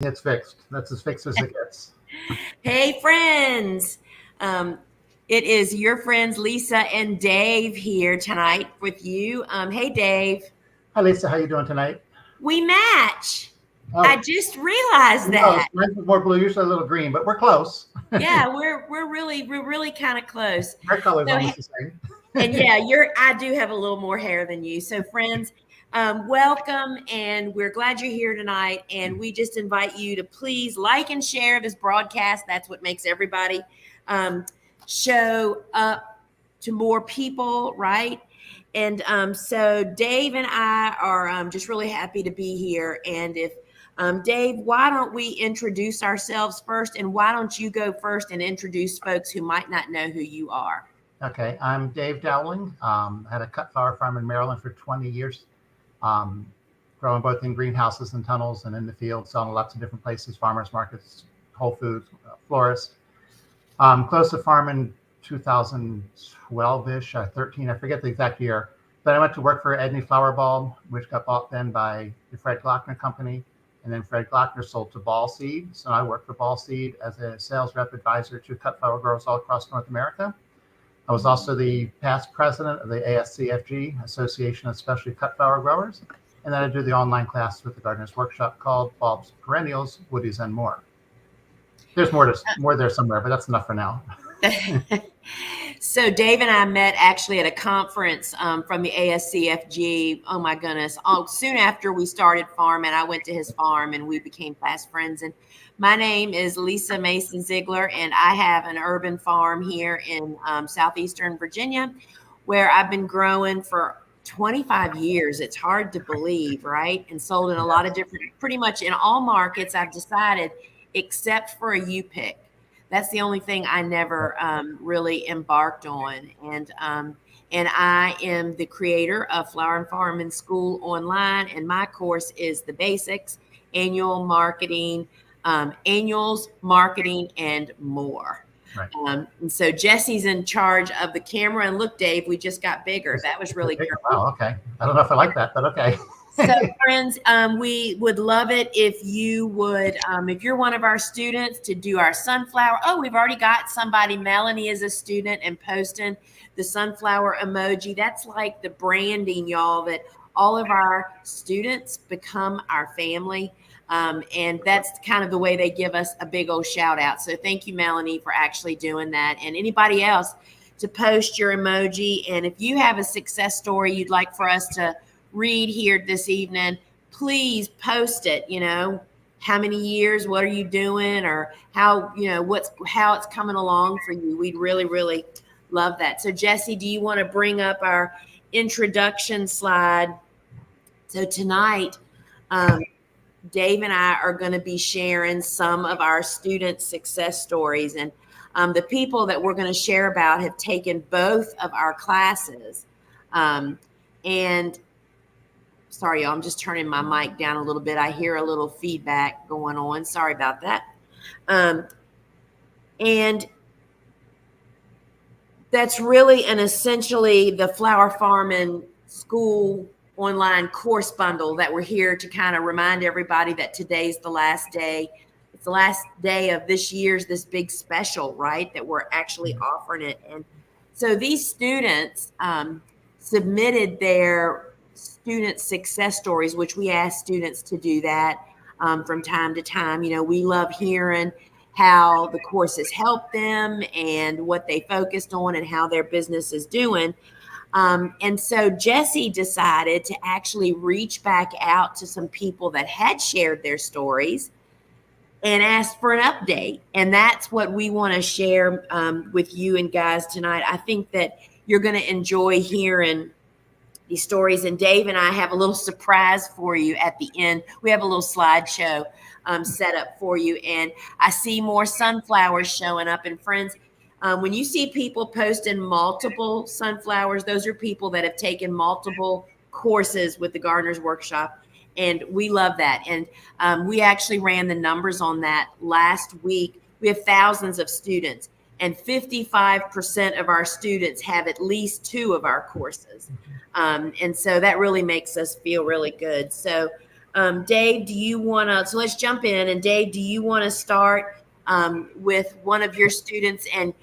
It's fixed. That's as fixed as it gets. Hey, friends. Um, it is your friends Lisa and Dave here tonight with you. Hey, Dave. Hi, Lisa. How you doing tonight? We match. I Oh, just realized no, that. mine's more blue, usually a little green, but we're close. Yeah, we're really kind of close. Hair color's So, almost the same. and yeah, I do have a little more hair than you. So, friends, welcome, and we're glad you're here tonight. And we just invite you to please like and share this broadcast. That's what makes everybody um, show up to more people, right? And so, Dave and I are just really happy to be here. And if Dave, why don't we introduce ourselves first? And why don't you go first and introduce folks who might not know who you are? Okay, I'm Dave Dowling. Had a cut flower farm in Maryland for 20 years, um, growing both in greenhouses and tunnels and in the field, selling lots of different places, farmers markets, Whole Foods, florists. Closed the farm in 2012-ish, 13, I forget the exact year. Then I went to work for Edney Flower Bulb, which got bought then by the Fred Glockner Company. And then Fred Glockner sold to Ball Seed. So I worked for Ball Seed as a sales rep advisor to cut flower growers all across North America. I was also the past president of the ASCFG, Association of Specialty Cut Flower Growers. And then I do the online class with the Gardener's Workshop called Bulbs, Perennials, Woodies, and More. There's more there somewhere, but that's enough for now. So Dave and I met actually at a conference from the ASCFG. Oh my goodness! Soon after we started farming, I went to his farm and we became fast friends. And my name is Lisa Mason Ziegler, and I have an urban farm here in southeastern Virginia, where I've been growing for 25 years. It's hard to believe, right? And sold in a lot of different, pretty much in all markets. I've decided, except for a U-pick. That's the only thing I never really embarked on. And I am the creator of Flower and Farming School Online, and my course is the basics, annual marketing, annuals, marketing, and more. Right. And so Jesse's in charge of the camera. And look, Dave, we just got bigger. That was really cool. Wow, okay. I don't know if I like that, but okay. So, friends, we would love it if you would, if you're one of our students, to do our sunflower. Oh, we've already got somebody. Melanie is a student and posting the sunflower emoji. That's like the branding, y'all, that all of our students become our family. And that's kind of the way they give us a big old shout out. So thank you, Melanie, for actually doing that. And anybody else to post your emoji. And if you have a success story you'd like for us to read here this evening, please post it. How many years, what are you doing, or how it's coming along for you. We'd really love that. So Jesse, do you want to bring up our introduction slide? So tonight, Dave and I are going to be sharing some of our student success stories, and the people that we're going to share about have taken both of our classes. And sorry, y'all, I'm just turning my mic down a little bit. I hear a little feedback going on. Sorry about that. And that's really and essentially the Flower Farming School online course bundle that we're here to kind of remind everybody that today's the last day. It's the last day of this big special, right? That we're actually offering it. And so these students submitted their student success stories, which we ask students to do that from time to time. We love hearing how the course has helped them and what they focused on and how their business is doing. And so Jesse decided to actually reach back out to some people that had shared their stories and asked for an update. And that's what we want to share with you and guys tonight. I think that you're going to enjoy hearing these stories. And Dave and I have a little surprise for you at the end. We have a little slideshow set up for you. And I see more sunflowers showing up. And friends, when you see people posting multiple sunflowers, those are people that have taken multiple courses with the Gardener's Workshop. And we love that. And we actually ran the numbers on that last week. We have thousands of students, and 55% of our students have at least 2 of our courses. And so that really makes us feel really good. So Dave, do you want to? So let's jump in. And Dave, do you want to start with one of your students? And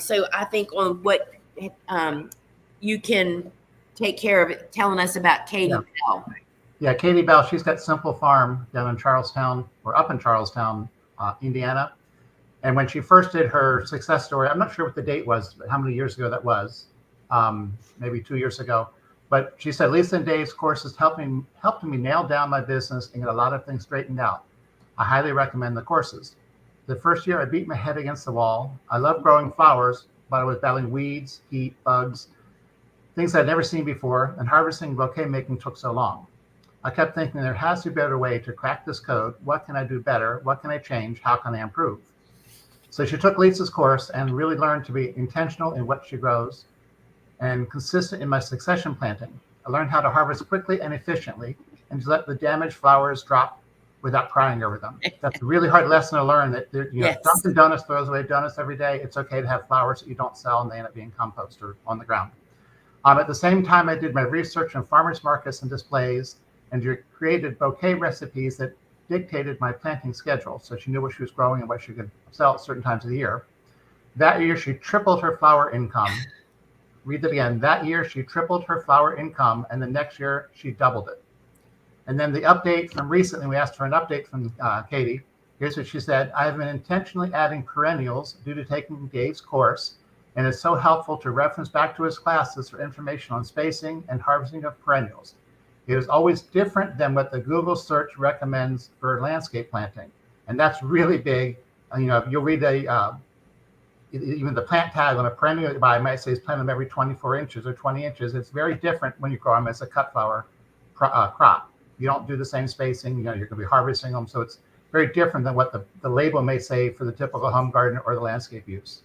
so I think on what you can take care of it, telling us about Katie Bell. Yeah, Katie Bell, she's got Simple Farm down in Charlestown, or up in Charlestown, Indiana. And when she first did her success story, I'm not sure what the date was, but how many years ago that was, maybe 2 years ago. But she said, Lisa and Dave's courses helped me nail down my business and get a lot of things straightened out. I highly recommend the courses. The first year I beat my head against the wall. I love growing flowers, but I was battling weeds, heat, bugs, things I'd never seen before, and harvesting and bouquet making took so long. I kept thinking there has to be a better way to crack this code. What can I do better? What can I change? How can I improve? So she took Lisa's course and really learned to be intentional in what she grows and consistent in my succession planting. I learned how to harvest quickly and efficiently and to let the damaged flowers drop without crying over them. That's a really hard lesson to learn, that Yes. Dunkin' Donuts throws away donuts every day. It's okay to have flowers that you don't sell and they end up being compost or on the ground. At the same time, I did my research on farmers markets and displays and created bouquet recipes that dictated my planting schedule. So she knew what she was growing and what she could sell at certain times of the year. That year, she tripled her flower income. Read that again. That year, she tripled her flower income, and the next year, she doubled it. And then the update from recently, we asked for an update from Katie. Here's what she said. I have been intentionally adding perennials due to taking Dave's course, and it's so helpful to reference back to his classes for information on spacing and harvesting of perennials. It is always different than what the Google search recommends for landscape planting. And that's really big. You'll read even the plant tag on a perennial you buy might say plant them every 24 inches or 20 inches. It's very different when you grow them as a cut flower crop. You don't do the same spacing. You're going to be harvesting them. So it's very different than what the label may say for the typical home garden or the landscape use.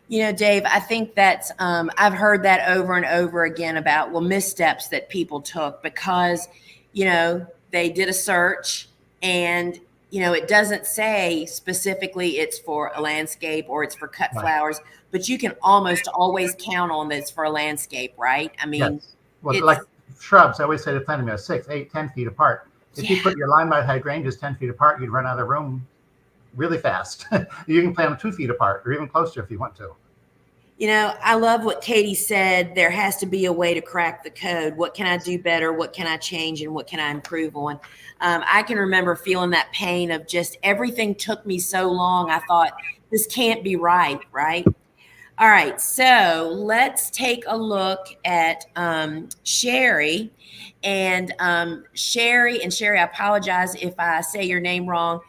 Dave, I think that's, I've heard that over and over again about, missteps that people took because, they did a search and, it doesn't say specifically it's for a landscape or it's for cut flowers, but you can almost always count on that it's for a landscape, right? I mean, yes. Well, like shrubs, I always say to plant them 6, 8, 10 feet apart. If you put your limelight hydrangeas 10 feet apart, you'd run out of room really fast. You can plant them 2 feet apart or even closer if you want to. I love what Katie said. There has to be a way to crack the code. What can I do better? What can I change? And what can I improve on? I can remember feeling that pain of just everything took me so long. I thought, this can't be right, right? All right, so let's take a look at Sherry. And Sherry, I apologize if I say your name wrong.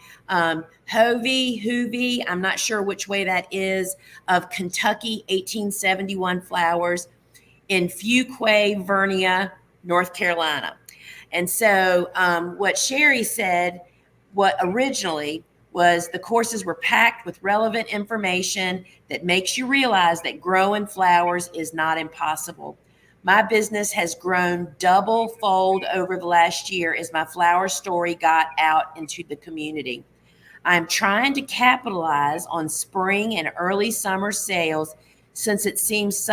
Hoey, I'm not sure which way that is, of Kentucky 1871 flowers in Fuquay, Vernia, North Carolina. And so what Sherry said, what originally was the courses were packed with relevant information that makes you realize that growing flowers is not impossible. My business has grown double-fold over the last year as my flower story got out into the community. I'm trying to capitalize on spring and early summer sales since it seems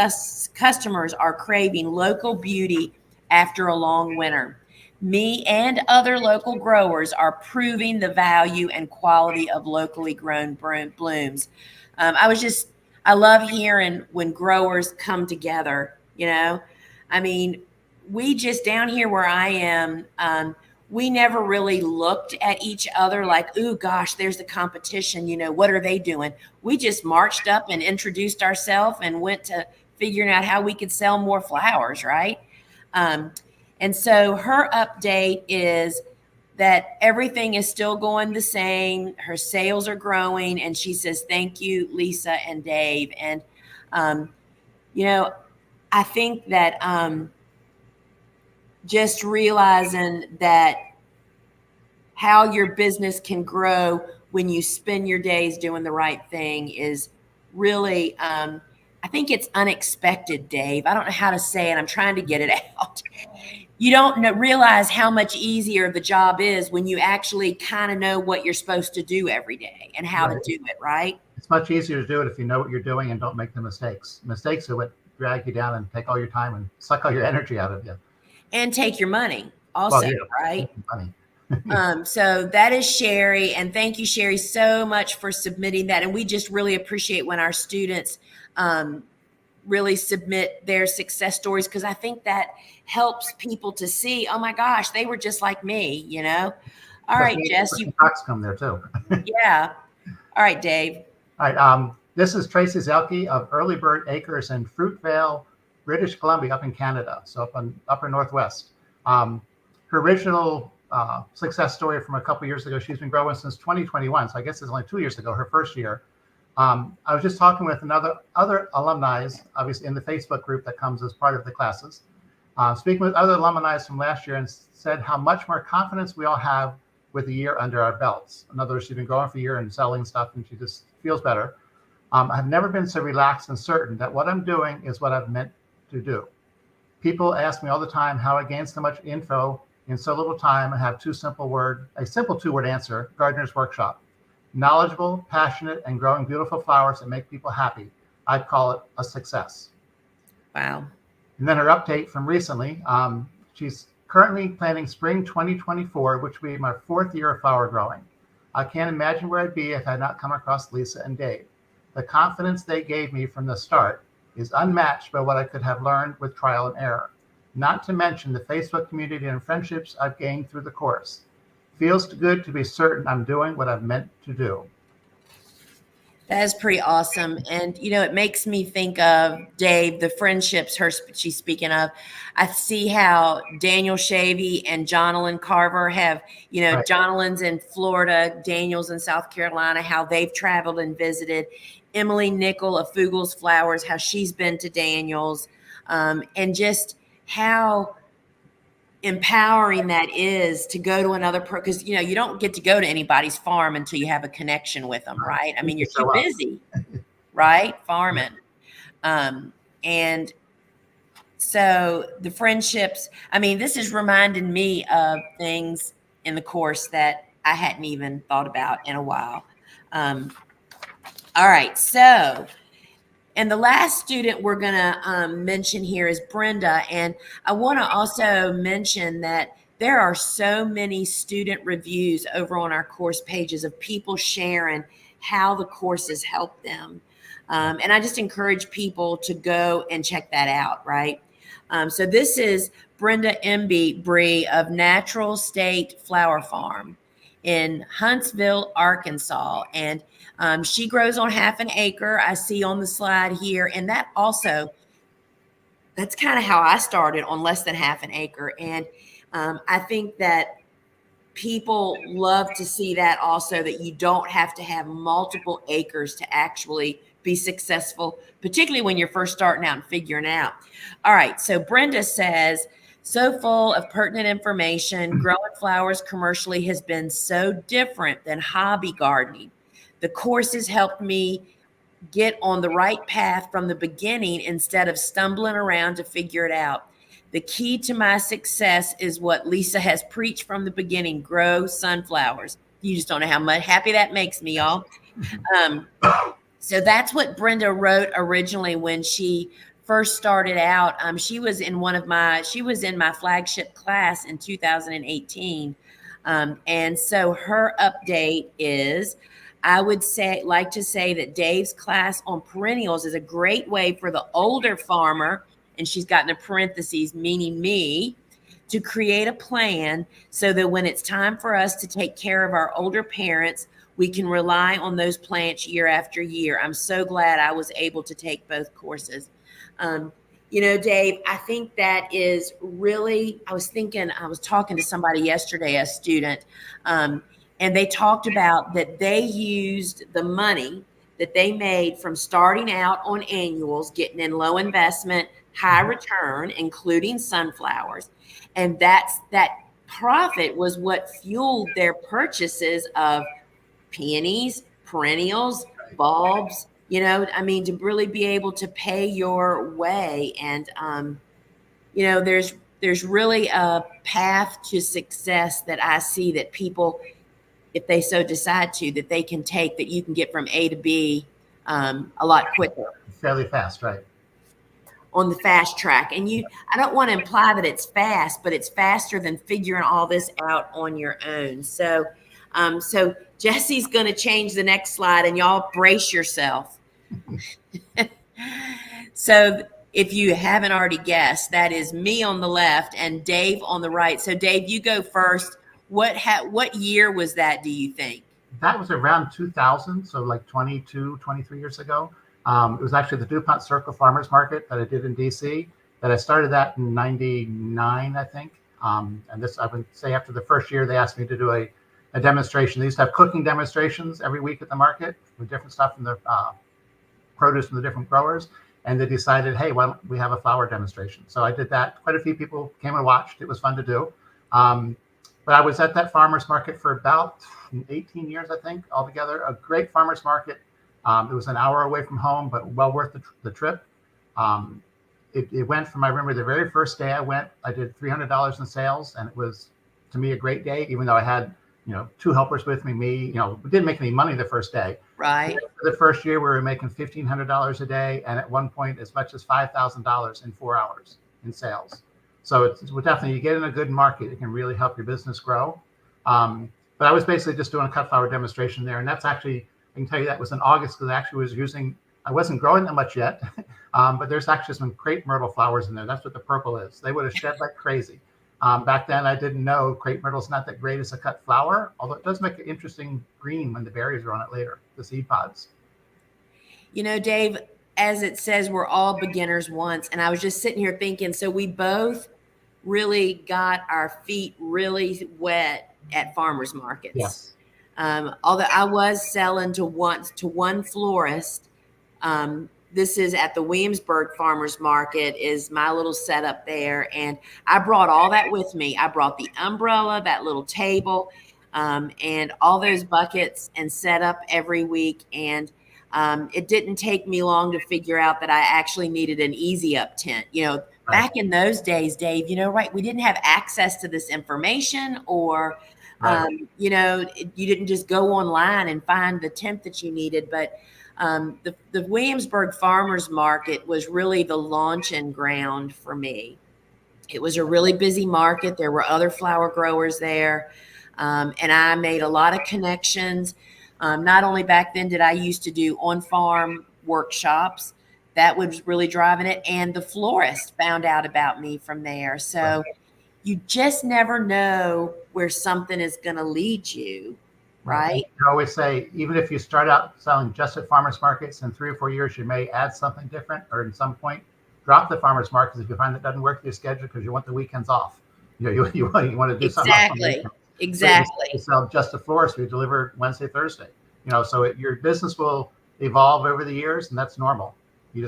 customers are craving local beauty after a long winter. Me and other local growers are proving the value and quality of locally grown blooms. I love hearing when growers come together, I mean, we just down here where I am, we never really looked at each other like, ooh, gosh, there's the competition. What are they doing? We just marched up and introduced ourselves and went to figuring out how we could sell more flowers, right? And so her update is that everything is still going the same. Her sales are growing. And she says, thank you, Lisa and Dave. And, I think that just realizing that how your business can grow when you spend your days doing the right thing is really, I think it's unexpected, Dave. I don't know how to say it. I'm trying to get it out. You don't realize how much easier the job is when you actually kind of know what you're supposed to do every day and how to do it, right? It's much easier to do it if you know what you're doing and don't make the mistakes. Mistakes are what drag you down and take all your time and suck all your energy out of you. And take your money. also, yeah, right? funny. So that is Sherry, and thank you, Sherry, so much for submitting that. And we just really appreciate when our students really submit their success stories, because I think that helps people to see, oh my gosh, they were just like me, you know? All right, Jess, you, Talks come there too. yeah. All right, Dave. All right. This is Tracyzelki of Early Bird Acres in Fruitvale, British Columbia, up in Canada, so up on upper northwest. Her original success story from a couple years ago, she's been growing since 2021, so I guess it's only 2 years ago, her first year. I was just talking with other alumni, obviously in the Facebook group that comes as part of the classes, speaking with other alumni from last year, and said how much more confidence we all have with a year under our belts. In other words, she's been growing for a year and selling stuff, and she just feels better. I've never been so relaxed and certain that what I'm doing is what I've meant to do. People ask me all the time how I gain so much info in so little time and have a simple two-word answer: gardener's workshop. Knowledgeable, passionate, and growing beautiful flowers that make people happy. I'd call it a success. Wow. And then her update from recently, she's currently planning spring 2024, which will be my 4th year of flower growing. I can't imagine where I'd be if I had not come across Lisa and Dave. The confidence they gave me from the start is unmatched by what I could have learned with trial and error. Not to mention the Facebook community and friendships I've gained through the course. Feels good to be certain I'm doing what I've meant to do. That is pretty awesome. And, you know, it makes me think of Dave, the friendships she's speaking of. I see how Daniel Shavy and Jonalyn Carver have, you know, Right. Jonalyn's in Florida, Daniel's in South Carolina, how they've traveled and visited. Emily Nickel of Fugel's Flowers, how she's been to Daniel's, and just how empowering that is to go to another because you know you don't get to go to anybody's farm until you have a connection with them, right? I mean, you're too busy, right, farming. And so the friendships, I mean, this is reminding me of things in the course that I hadn't even thought about in a while. All right, so and the last student we're going to mention here is Brenda. And I want to also mention that there are so many student reviews over on our course pages of people sharing how the courses help them. And I just encourage people to go and check that out, right? So this is Brenda Bree of Natural State Flower Farm in Huntsville, Arkansas. And she grows on 1/2 acre. I see on the slide here. And that also, that's kind of how I started on less than 1/2 acre. And I think that people love to see that also, that you don't have to have multiple acres to actually be successful, particularly when you're first starting out and figuring out. All right. So Brenda says, so full of pertinent information. Growing flowers commercially has been so different than hobby gardening. The courses helped me get on the right path from the beginning instead of stumbling around to figure it out. The key to my success is what Lisa has preached from the beginning: grow sunflowers. You just don't know how much happy that makes me, y'all. So that's what Brenda wrote originally when she first started out. She was in my flagship class in 2018. And so her update is, I would like to say that Dave's class on perennials is a great way for the older farmer, and she's got in the parentheses, meaning me, to create a plan so that when it's time for us to take care of our older parents, we can rely on those plants year after year. I'm so glad I was able to take both courses. You know, Dave, I think that is really, I was talking to somebody yesterday, a student, and they talked about that they used the money that they made from starting out on annuals, getting in low investment, high return, including sunflowers. And that profit was what fueled their purchases of peonies, perennials, bulbs, you know, I mean, to really be able to pay your way. And, you know, there's really a path to success that I see that people, if they so decide to, that they can take, that you can get from A to B a lot quicker. Fairly fast, right? on the fast track. And I don't want to imply that it's fast, but it's faster than figuring all this out on your own. So, so Jesse's going to change the next slide, and y'all brace yourself. So if you haven't already guessed, that is me on the left and Dave on the right. So Dave, you go first. What year was that, do you think? That was around 2000, so like 22, 23 years ago. It was actually the DuPont Circle Farmers Market that I did in DC, that I started that in 99, I think. And this, I would say after the first year, they asked me to do a demonstration. They used to have cooking demonstrations every week at the market with different stuff from the produce from the different growers. And they decided, hey, why don't we have a flower demonstration? So I did that. Quite a few people came and watched. It was fun to do. But I was at that farmer's market for about 18 years, I think, altogether. A great farmer's market. It was an hour away from home, but well worth the trip. It went from, I remember the very first day I went, I did $300 in sales, and it was, to me, a great day, even though I had, two helpers with me. We didn't make any money the first day. Right. For the first year, we were making $1,500 a day, and at one point, as much as $5,000 in 4 hours in sales. So it's definitely, you get in a good market, it can really help your business grow. But I was basically just doing a cut flower demonstration there, and that's actually, I can tell you that was in August, because I actually I wasn't growing that much yet, but there's actually some crepe myrtle flowers in there. That's what the purple is. They would have shed like crazy. Back then, I didn't know crepe myrtle's not that great as a cut flower, although it does make an interesting green when the berries are on it later, the seed pods. Dave, as it says, we're all beginners once. And I was just sitting here thinking, so we both really got our feet really wet at farmers markets. Yes. Although I was selling to one florist. This is at the Williamsburg Farmers Market, is my little setup there. And I brought all that with me. I brought the umbrella, that little table, and all those buckets, and set up every week. And it didn't take me long to figure out that I actually needed an easy up tent. Right. Back in those days, Dave, right, we didn't have access to this information, or, Right. you didn't just go online and find the tent that you needed. But the Williamsburg Farmers Market was really the launching ground for me. It was a really busy market. There were other flower growers there. And I made a lot of connections. Not only back then did I used to do on-farm workshops, that was really driving it. And the florist found out about me from there. So Right. You just never know where something is going to lead you. Right. I always say, even if you start out selling just at farmers markets, in 3 or 4 years, you may add something different, or at some point, drop the farmers markets if you find that doesn't work with your schedule, because you want the weekends off. You want to do something else on the weekend. Exactly. So you sell just a florist, we deliver Wednesday, Thursday. So your business will evolve over the years, and that's normal. You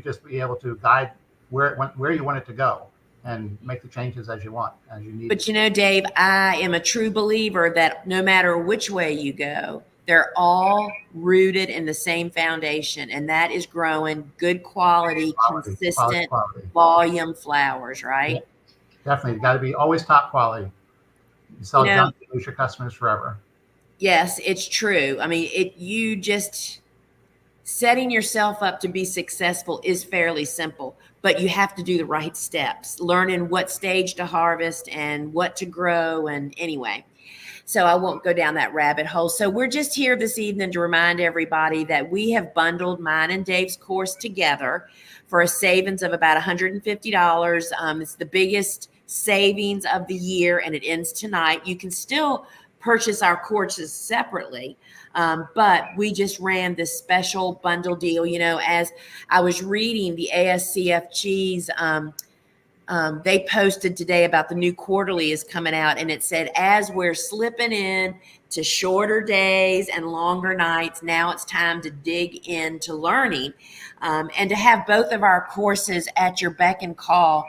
just be able to guide where you want it to go, and make the changes as you want, as you need. But Dave, I am a true believer that no matter which way you go, they're all rooted in the same foundation, and that is growing good quality, consistent volume flowers, right? Yeah, definitely. It's got to be always top quality. You sell junk, you lose your customers forever. Yes, it's true. I mean, you just setting yourself up to be successful is fairly simple, but you have to do the right steps, learning what stage to harvest and what to grow. And anyway, so I won't go down that rabbit hole. So we're just here this evening to remind everybody that we have bundled mine and Dave's course together for a savings of about $150. It's the biggest savings of the year, and it ends tonight. You can still purchase our courses separately. But we just ran this special bundle deal. As I was reading the ASCFG's, they posted today about the new quarterly is coming out, and it said, as we're slipping in to shorter days and longer nights, now it's time to dig into learning, and to have both of our courses at your beck and call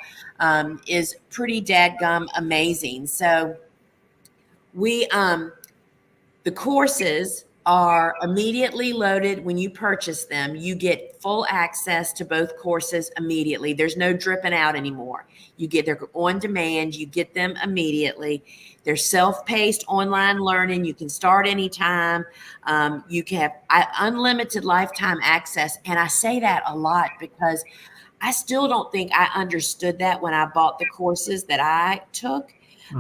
is pretty dadgum amazing. So the courses are immediately loaded. When you purchase them, you get full access to both courses immediately. There's no dripping out anymore. They're on demand. You get them immediately. They're self-paced online learning. You can start anytime. You can have unlimited lifetime access. And I say that a lot because I still don't think I understood that when I bought the courses that I took.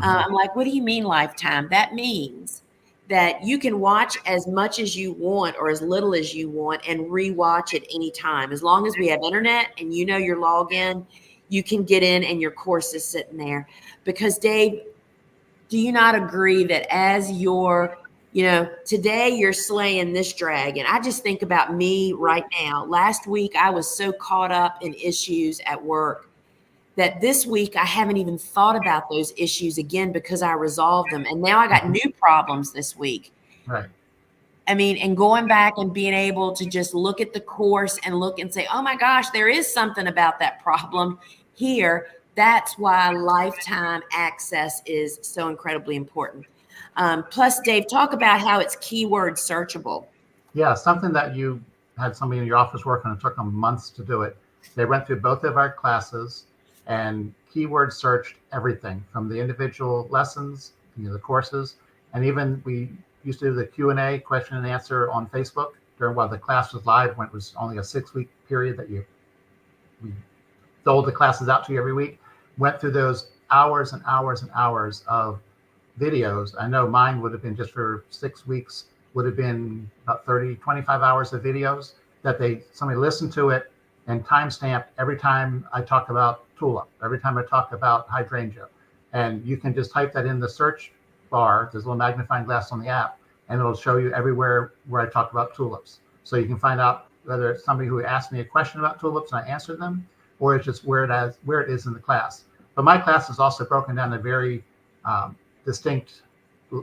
I'm like, what do you mean lifetime? That means that you can watch as much as you want or as little as you want and rewatch at any time. As long as we have internet and you know your login, you can get in and your course is sitting there. Because Dave, do you not agree that as you're, today you're slaying this dragon? I just think about me right now. Last week, I was so caught up in issues at work that this week I haven't even thought about those issues again because I resolved them. And now I got new problems this week. Right. I mean, and going back and being able to just look at the course and look and say, oh my gosh, there is something about that problem here. That's why lifetime access is so incredibly important. Plus, Dave, talk about how it's keyword searchable. Yeah, something that you had somebody in your office working on, it took them months to do it. They went through both of our classes and keyword searched everything from the individual lessons, the courses, and even we used to do the Q&A, question and answer on Facebook during while the class was live, when it was only a 6-week period that we doled the classes out to you every week. Went through those hours and hours and hours of videos. I know mine would have been, just for 6 weeks, would have been about 30, 25 hours of videos that somebody listened to it and timestamped every time I talk about tulip, every time I talk about hydrangea. And you can just type that in the search bar. There's a little magnifying glass on the app, and it'll show you everywhere where I talk about tulips. So you can find out whether it's somebody who asked me a question about tulips and I answered them, or it's just where it is in the class. But my class is also broken down into very distinct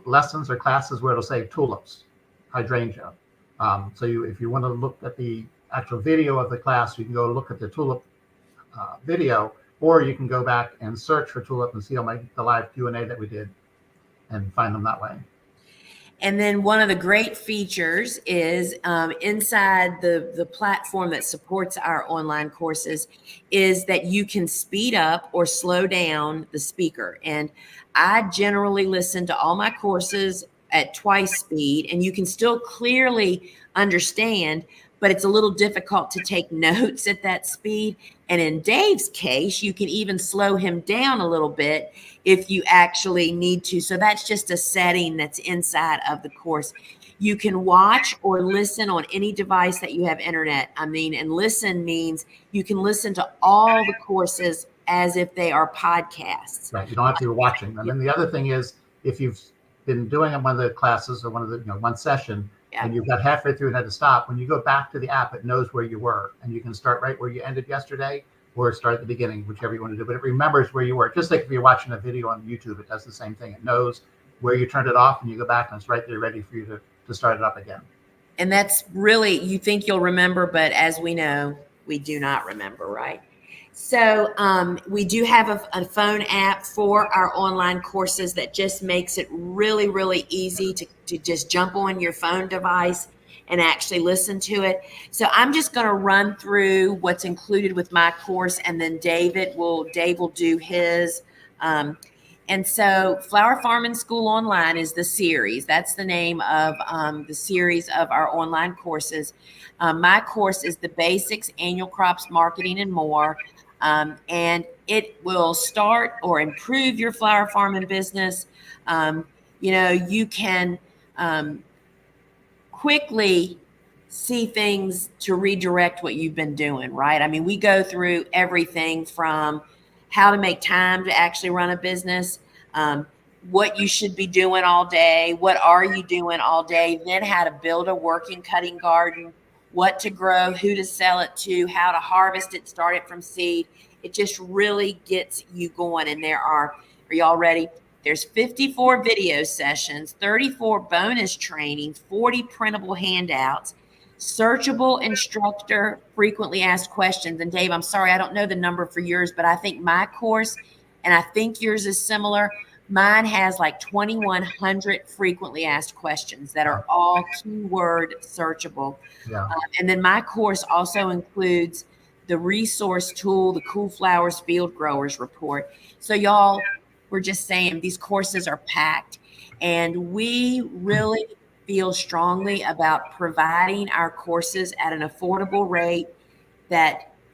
lessons or classes where it'll say tulips, hydrangea. So if you want to look at the actual video of the class, you can go look at the tulip video, or you can go back and search for tulip and see the live Q&A that we did and find them that way. And then one of the great features is inside the platform that supports our online courses is that you can speed up or slow down the speaker. And I generally listen to all my courses at twice speed, and you can still clearly understand, but it's a little difficult to take notes at that speed. And in Dave's case, you can even slow him down a little bit if you actually need to. So that's just a setting that's inside of the course. You can watch or listen on any device that you have internet. And listen means you can listen to all the courses as if they are podcasts. Right. You don't have to be watching them. And the other thing is, if you've been doing one of the classes or one of the one session, and you got halfway through and had to stop, when you go back to the app, it knows where you were, and you can start right where you ended yesterday, or start at the beginning, whichever you want to do. But it remembers where you were. Just like if you're watching a video on YouTube, it does the same thing. It knows where you turned it off, and you go back, and it's right there ready for you to start it up again. And that's really, you think you'll remember, but as we know, we do not remember, right? So we do have a phone app for our online courses that just makes it really, really easy to just jump on your phone device and actually listen to it. So I'm just going to run through what's included with my course, and then Dave will do his. And so Flower Farming School Online is the series. That's the name of the series of our online courses. My course is the Basics, Annual Crops, Marketing, and More. And it will start or improve your flower farming business. You can quickly see things to redirect what you've been doing, right? I mean, we go through everything from how to make time to actually run a business, what you should be doing all day, what are you doing all day, then how to build a working cutting garden, what to grow, who to sell it to, how to harvest it, start it from seed. It just really gets you going. And are y'all ready? There's 54 video sessions, 34 bonus trainings, 40 printable handouts, searchable instructor, frequently asked questions. And Dave, I'm sorry, I don't know the number for yours, but I think my course, and I think yours is similar, mine has like 2,100 frequently asked questions that are all keyword searchable. Yeah. And then my course also includes the resource tool, the Cool Flowers Field Growers Report. So y'all, we're just saying these courses are packed, and we really feel strongly about providing our courses at an affordable rate that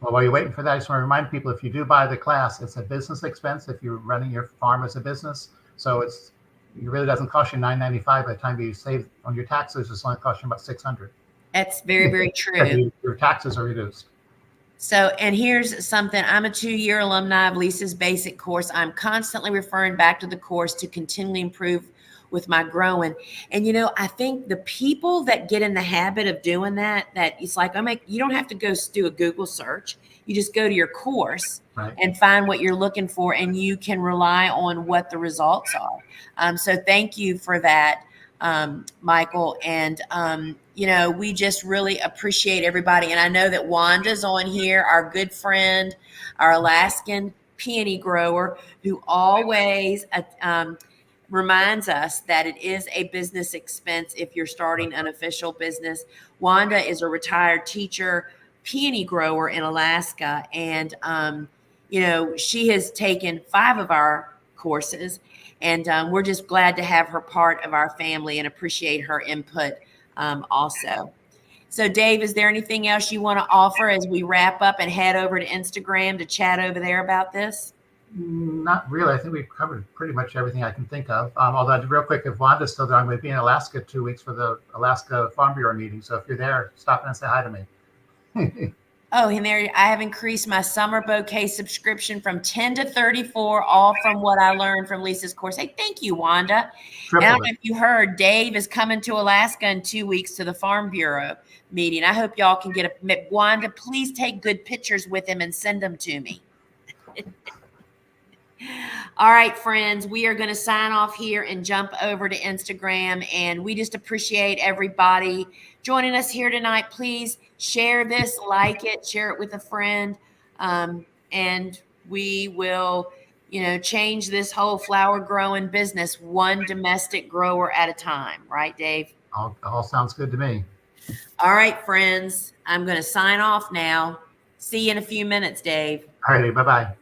Well, while you're waiting for that, I just want to remind people, if you do buy the class, it's a business expense if you're running your farm as a business. So it really doesn't cost you $9.95 by the time you save on your taxes. It's only cost you about $600. That's very, very true. Your taxes are reduced. So, and here's something. I'm a 2-year alumni of Lisa's basic course. I'm constantly referring back to the course to continually improve with my growing. And, I think the people that get in the habit of doing that it's like, you don't have to go do a Google search. You just go to your course and find what you're looking for, and you can rely on what the results are. So thank you for that, Michael. And, we just really appreciate everybody. And I know that Wanda's on here, our good friend, our Alaskan peony grower, who always reminds us that it is a business expense if you're starting an official business. Wanda is a retired teacher, peony grower in Alaska. And, she has taken 5 of our courses. And we're just glad to have her part of our family and appreciate her input also. So, Dave, is there anything else you want to offer as we wrap up and head over to Instagram to chat over there about this? Not really. I think we've covered pretty much everything I can think of. Although, real quick, if Wanda's still there, I'm going to be in Alaska 2 weeks for the Alaska Farm Bureau meeting. So if you're there, stop in and say hi to me. Oh, and there, I have increased my summer bouquet subscription from 10 to 34, all from what I learned from Lisa's course. Hey, thank you, Wanda. And I don't know if you heard, Dave is coming to Alaska in 2 weeks to the Farm Bureau meeting. I hope y'all can get Wanda, please take good pictures with him and send them to me. All right, friends, we are going to sign off here and jump over to Instagram. And we just appreciate everybody joining us here tonight. Please share this, like it, share it with a friend. And we will, change this whole flower growing business one domestic grower at a time. Right, Dave? All sounds good to me. All right, friends, I'm going to sign off now. See you in a few minutes, Dave. All righty. Bye-bye.